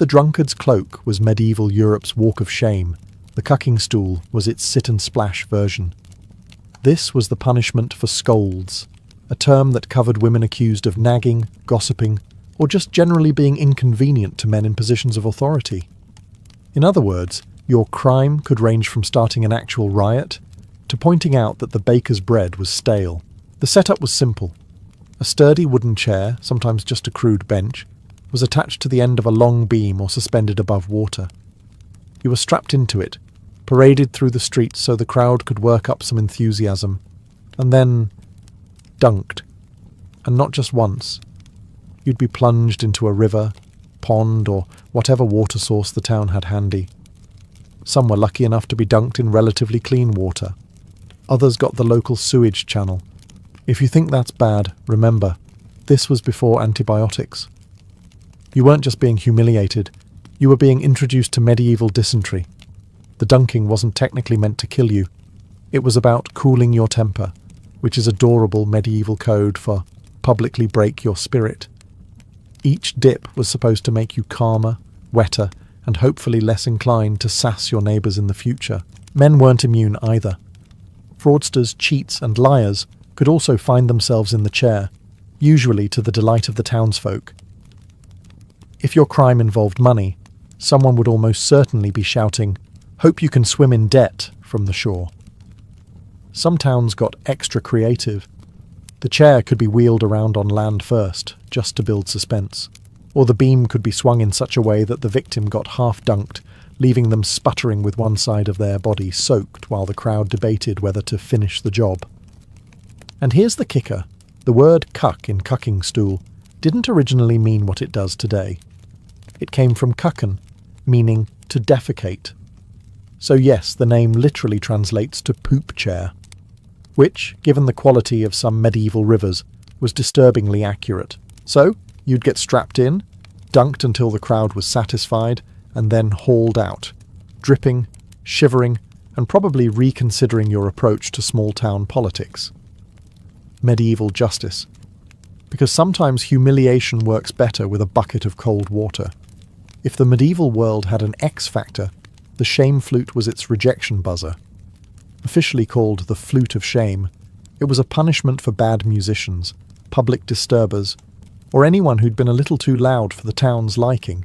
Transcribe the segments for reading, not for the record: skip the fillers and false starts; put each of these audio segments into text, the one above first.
the drunkard's cloak was medieval Europe's walk of shame, the cucking stool was its sit-and-splash version. This was the punishment for scolds, a term that covered women accused of nagging, gossiping, or just generally being inconvenient to men in positions of authority. In other words, your crime could range from starting an actual riot to pointing out that the baker's bread was stale. The setup was simple. A sturdy wooden chair, sometimes just a crude bench, was attached to the end of a long beam or suspended above water. You were strapped into it, paraded through the streets so the crowd could work up some enthusiasm, and then dunked. And not just once. You'd be plunged into a river, pond, or whatever water source the town had handy. Some were lucky enough to be dunked in relatively clean water. Others got the local sewage channel. If you think that's bad, remember, this was before antibiotics. You weren't just being humiliated, you were being introduced to medieval dysentery. The dunking wasn't technically meant to kill you. It was about cooling your temper, which is adorable medieval code for publicly break your spirit. Each dip was supposed to make you calmer, wetter, and hopefully less inclined to sass your neighbours in the future. Men weren't immune either. Fraudsters, cheats, and liars could also find themselves in the chair, usually to the delight of the townsfolk. If your crime involved money, someone would almost certainly be shouting, "Hope you can swim in debt," from the shore. Some towns got extra creative. The chair could be wheeled around on land first, just to build suspense. Or the beam could be swung in such a way that the victim got half-dunked, leaving them sputtering with one side of their body soaked while the crowd debated whether to finish the job. And here's the kicker. The word cuck in cucking stool didn't originally mean what it does today. It came from cucken, meaning to defecate. So yes, the name literally translates to poop chair, which, given the quality of some medieval rivers, was disturbingly accurate. So, you'd get strapped in, dunked until the crowd was satisfied, and then hauled out, dripping, shivering, and probably reconsidering your approach to small-town politics. Medieval justice. Because sometimes humiliation works better with a bucket of cold water. If the medieval world had an X factor, the shame flute was its rejection buzzer. Officially called the flute of shame, it was a punishment for bad musicians, public disturbers, or anyone who'd been a little too loud for the town's liking.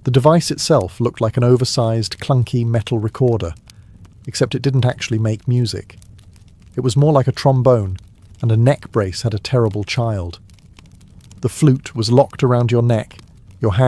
The device itself looked like an oversized, clunky metal recorder, except it didn't actually make music. It was more like a trombone, and a neck brace had a terrible child. The flute was locked around your neck, your hand